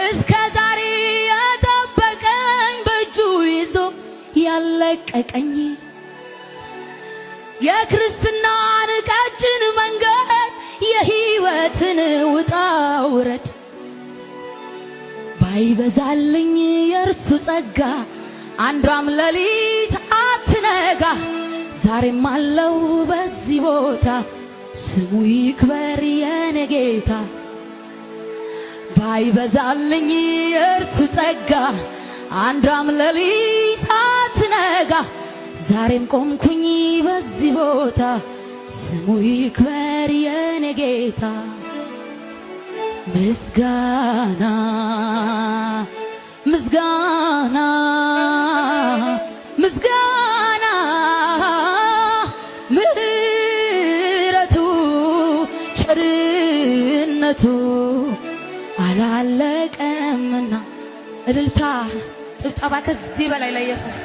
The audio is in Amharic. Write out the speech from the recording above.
እስከ ዛሬ የጠበቀኝ በእጁ ይዞ ያለቀቀኝ የክርስትናን ቀጭን መንገድ የሕይወትን ውጣ ውረድ ባይበዛልኝ የእርሱ ጸጋ አንዷም ሌሊት አትነጋ ዛሬም አለው በዚህ ቦታ ስሙ ይክበር የኔ ጌታ ባይበዛልኝ የእርሱ ጸጋ አንዷም ሌሊት አትነጋ ዛሬም ቆምኩኝ በዚህ ቦታ ስሙ ይክበር የኔ ጌታ ምስጋና ምስጋና ምስጋና ምሕረቱ ቸርነቱ አላለቀምና እልልታ ጭብጨባ ከዚህ በላይ ለኢየሱስ